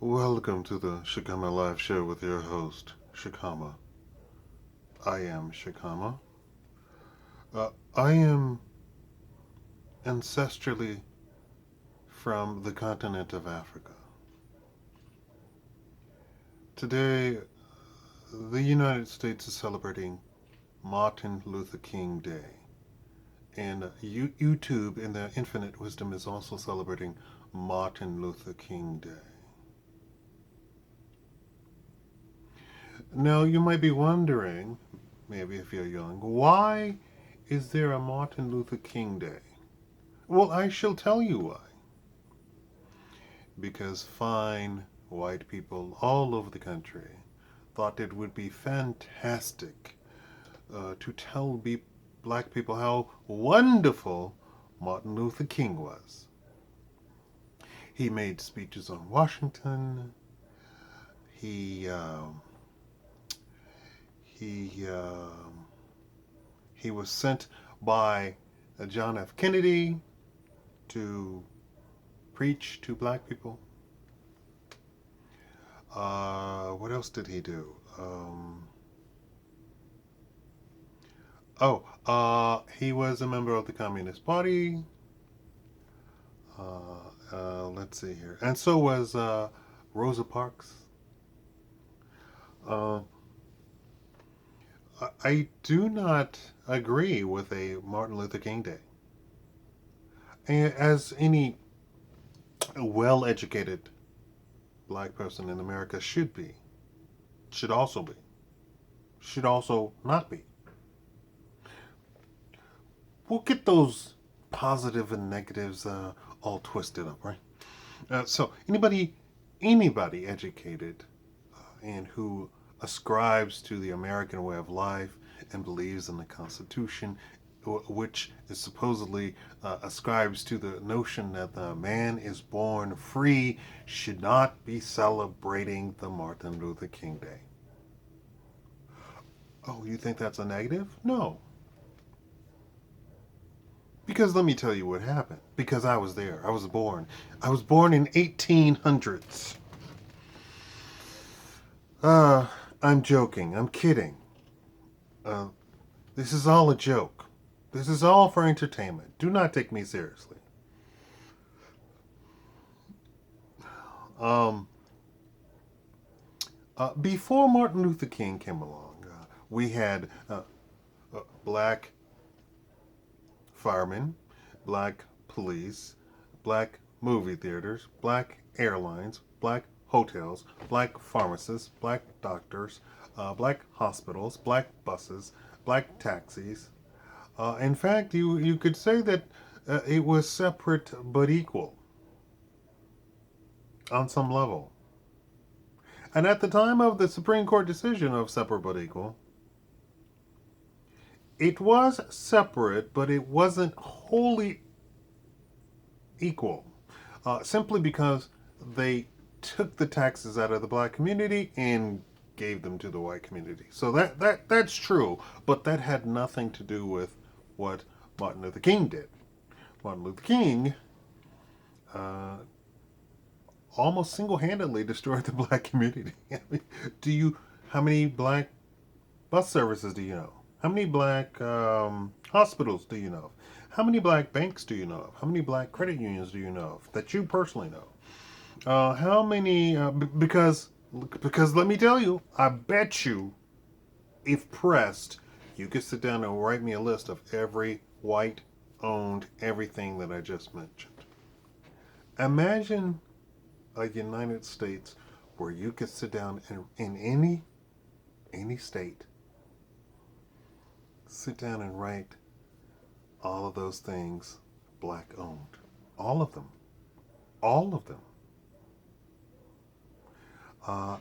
Welcome to the Shakaama Live Show with your host, Shakaama. I am Shakaama. I am ancestrally from the continent of Africa. Today, the United States is celebrating Martin Luther King Day. And YouTube in their infinite wisdom is also celebrating Martin Luther King Day. Now, you might be wondering, maybe if you're young, why is there a Martin Luther King Day? Well, I shall tell you why. Because fine white people all over the country thought it would be fantastic to tell black people how wonderful Martin Luther King was. He made speeches on Washington. He he he was sent by John F. Kennedy to preach to black people. What else did he do? He was a member of the Communist Party. Let's see here. And so was Rosa Parks. I do not agree with a Martin Luther King Day. As any well-educated black person in America should be, should also be, should also not be. We'll get those positive and negatives all twisted up, right? So anybody educated and who ascribes to the American way of life and believes in the Constitution, which is supposedly ascribes to the notion that the man is born free, should not be celebrating the Martin Luther King Day. Oh, you think that's a negative? No. Because let me tell you what happened. Because I was there. I was born. I was born in 1800s. I'm joking. I'm kidding. This is all a joke. This is all for entertainment. Do not take me seriously. Before Martin Luther King came along, we had black firemen, black police, black movie theaters, black airlines, black hotels, black pharmacists, black doctors, black hospitals, black buses, black taxis. In fact, you could say that it was separate but equal on some level. And at the time of the Supreme Court decision of separate but equal, it was separate, but it wasn't wholly equal. Simply because they took the taxes out of the black community and gave them to the white community. So that's true, but that had nothing to do with what Martin Luther King did. Martin Luther King almost single-handedly destroyed the black community. I mean, how many black bus services do you know? How many black hospitals do you know of? How many black banks do you know of? How many black credit unions do you know of that you personally know? How many? Because let me tell you, I bet you, if pressed, you could sit down and write me a list of every white-owned everything that I just mentioned. Imagine a United States where you could sit down and in any state, sit down and write all of those things black owned. All of them. All of them.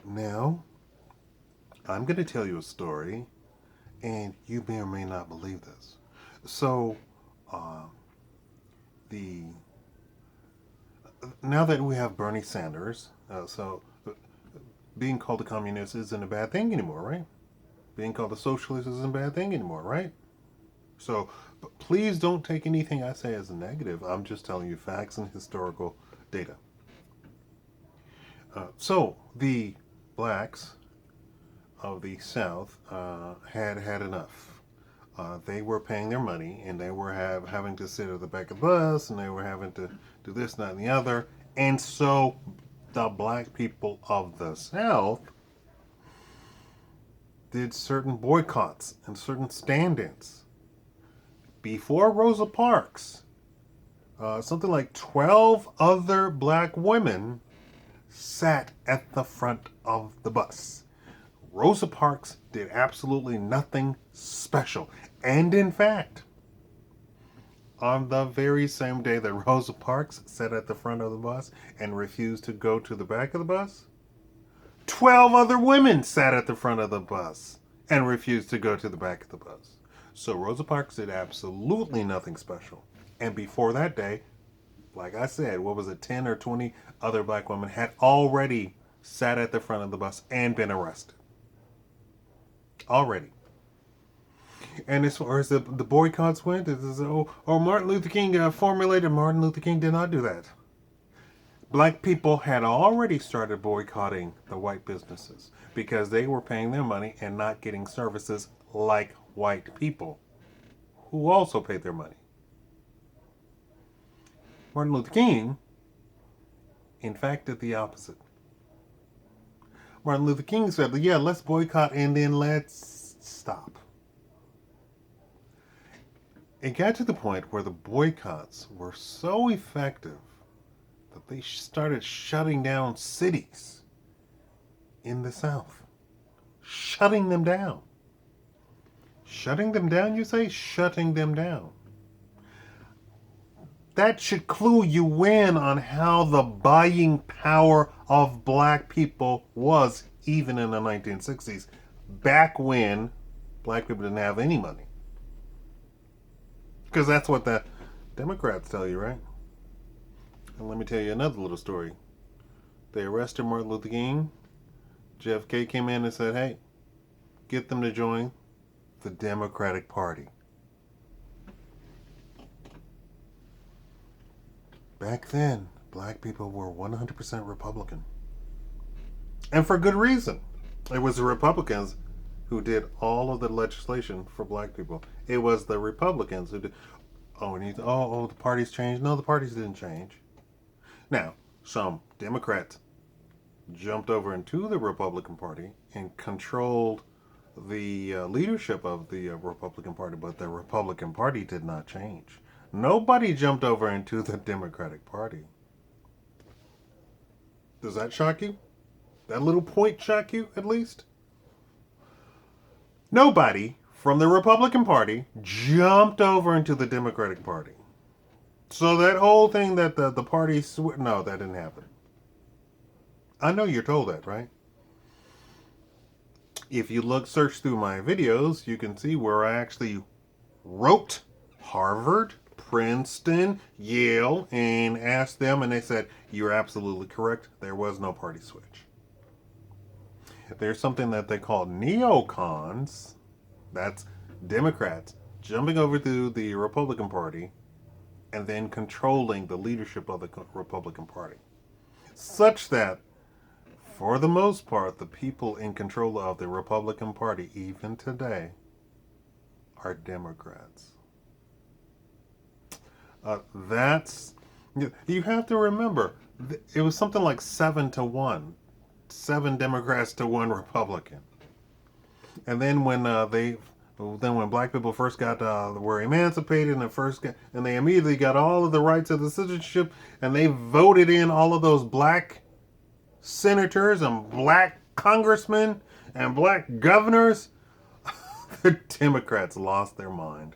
Now, I'm going to tell you a story, and you may or may not believe this. So, the now that we have Bernie Sanders, being called a communist isn't a bad thing anymore, right? Being called a socialist isn't a bad thing anymore, right? So, but please don't take anything I say as a negative. I'm just telling you facts and historical data. So the blacks of the South had had enough. They were paying their money, and they were having to sit at the back of the bus, and they were having to do this, that, and the other. And so the black people of the South did certain boycotts and certain stand-ins. Before Rosa Parks, something like 12 other black women sat at the front of the bus. Rosa Parks did absolutely nothing special. And in fact, on the very same day that Rosa Parks sat at the front of the bus and refused to go to the back of the bus, 12 other women sat at the front of the bus and refused to go to the back of the bus. So Rosa Parks did absolutely nothing special. And before that day, like I said, what was it, 10 or 20 other black women had already sat at the front of the bus and been arrested. Already. And as far as the boycotts went, it is, Martin Luther King formulated. Martin Luther King did not do that. Black people had already started boycotting the white businesses because they were paying their money and not getting services like white people who also paid their money. Martin Luther King, in fact, did the opposite. Martin Luther King said, yeah, let's boycott and then let's stop. It got to the point where the boycotts were so effective that they started shutting down cities in the South. Shutting them down. Shutting them down, you say? Shutting them down. That should clue you in on how the buying power of black people was even in the 1960s, back when black people didn't have any money. Because that's what the Democrats tell you, right? And let me tell you another little story. They arrested Martin Luther King. JFK came in and said, hey, get them to join the Democratic Party. Back then, black people were 100% Republican. And for good reason. It was the Republicans who did all of the legislation for black people. It was the Republicans who did. The parties changed. No, the parties didn't change. Now, some Democrats jumped over into the Republican Party and controlled the leadership of the Republican Party, but the Republican Party did not change. Nobody jumped over into the Democratic Party. Does that shock you? That little point shock you, at least? Nobody from the Republican Party jumped over into the Democratic Party. So that whole thing that the party... No, that didn't happen. I know you're told that, right? If you search through my videos, you can see where I actually wrote Harvard, Princeton, Yale, and asked them, and they said, you're absolutely correct. There was no party switch. There's something that they call neocons. That's Democrats jumping over to the Republican Party and then controlling the leadership of the Republican Party. Such that, for the most part, the people in control of the Republican Party, even today, are Democrats. You have to remember, it was something like 7-1. 7 Democrats to 1 Republican. And then when black people first were emancipated and they immediately got all of the rights of the citizenship, and they voted in all of those black senators and black congressmen and black governors, the Democrats lost their mind.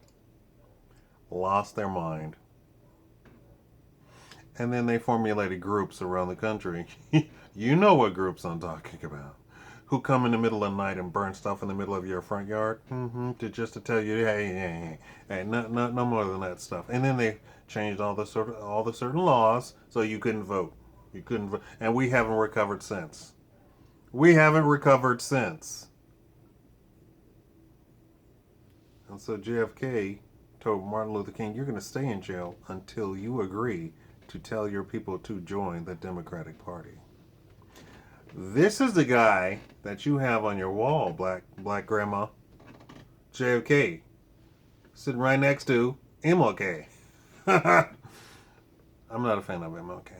And then they formulated groups around the country. You know what groups I'm talking about. Who come in the middle of the night and burn stuff in the middle of your front yard, to tell you, hey, no more than that stuff. And then they changed all the certain laws so you couldn't vote. And we haven't recovered since. And so JFK told Martin Luther King, you're going to stay in jail until you agree to tell your people to join the Democratic Party. This is the guy that you have on your wall, black grandma. JFK. Sitting right next to MLK. I'm not a fan of MLK.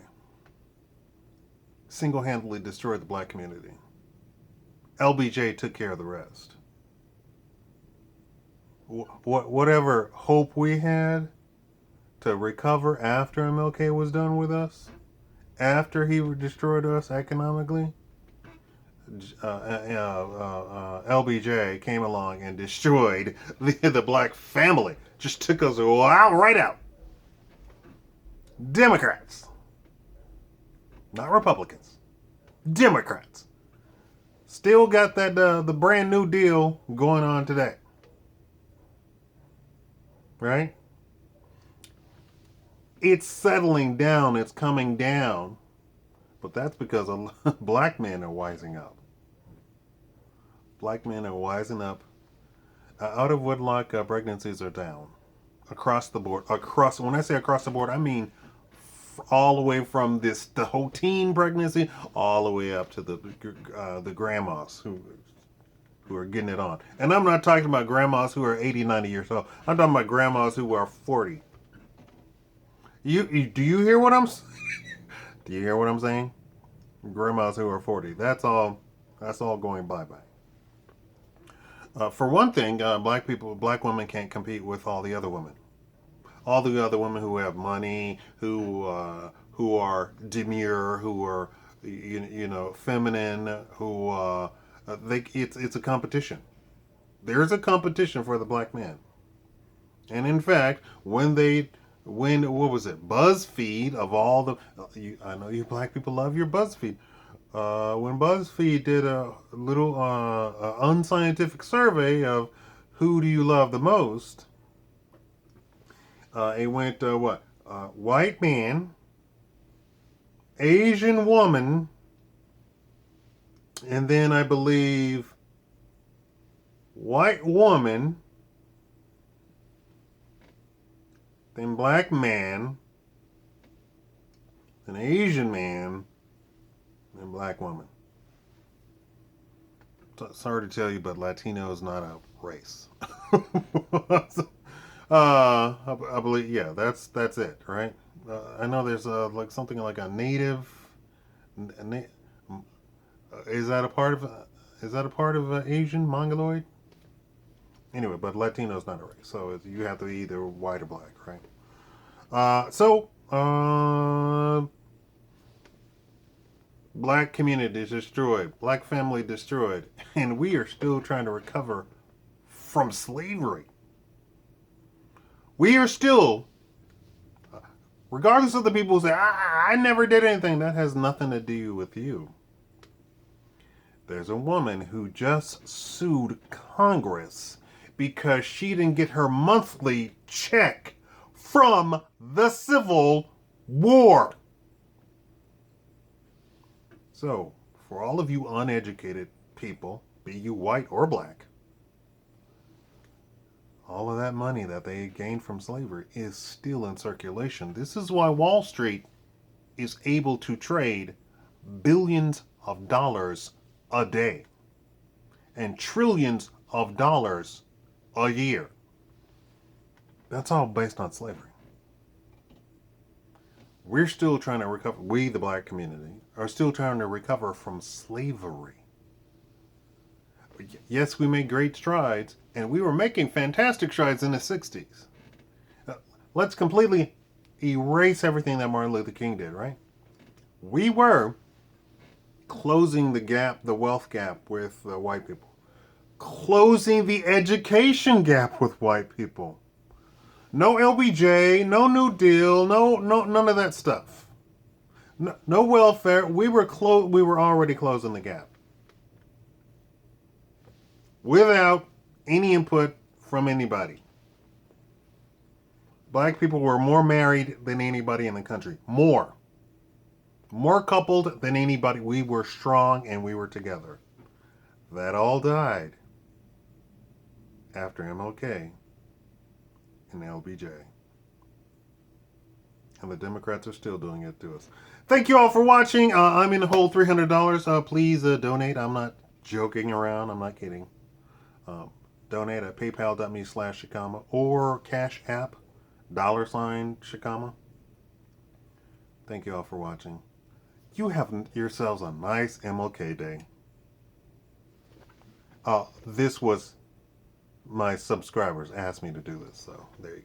Single-handedly destroyed the black community. LBJ took care of the rest. Whatever hope we had to recover after MLK was done with us, after he destroyed us economically, LBJ came along and destroyed the black family. Just took us right out. Democrats, not Republicans. Democrats still got that the brand new deal going on today, right? It's settling down. It's coming down, but that's because black men are wising up. Black men are wising up. Out of wedlock pregnancies are down across the board. When I say across the board, I mean all the way from the whole teen pregnancy all the way up to the grandmas who are getting it on. And I'm not talking about grandmas who are 80, 90 years old. I'm talking about grandmas who are 40. Do you hear what I'm Do you hear what I'm saying? Grandmas who are 40. That's all going bye bye. For one thing, black women can't compete with all the other women. All the other women who have money, who are demure, who are feminine, who it's a competition. There's a competition for the black man. And in fact, when what was it, BuzzFeed of all the I know you black people love your BuzzFeed. When BuzzFeed did a little unscientific survey of who do you love the most, it went white man, Asian woman, and then I believe white woman, then black man, then Asian man, and black woman. Sorry to tell you, but Latino is not a race. I believe, yeah, that's it, right? I know there's like something like a native. Is that a part of? Asian Mongoloid? Anyway, but Latino is not a race, so you have to be either white or black, right? Black community is destroyed, black family destroyed, and we are still trying to recover from slavery. We are still, regardless of the people who say, I never did anything, that has nothing to do with you. There's a woman who just sued Congress because she didn't get her monthly check from the Civil War. So, for all of you uneducated people, be you white or black, all of that money that they gained from slavery is still in circulation. This is why Wall Street is able to trade billions of dollars a day and trillions of dollars a year. That's all based on slavery. We're still trying to recover, we, the black community, are still trying to recover from slavery. Yes, we made great strides, and we were making fantastic strides in the 60s. Let's completely erase everything that Martin Luther King did, right? We were closing the gap, the wealth gap with white people. Closing the education gap with white people. No LBJ, no New Deal, no none of that stuff. No welfare. We were already closing the gap. Without any input from anybody. Black people were more married than anybody in the country. More coupled than anybody. We were strong and we were together. That all died after MLK and LBJ. And the Democrats are still doing it to us. Thank you all for watching. I'm in the hole $300. Please donate. I'm not joking around. I'm not kidding. Donate at paypal.me/Shakaama or Cash App $Shakaama. Thank you all for watching. You have yourselves a nice MLK day. This was my subscribers asked me to do this, so there you go.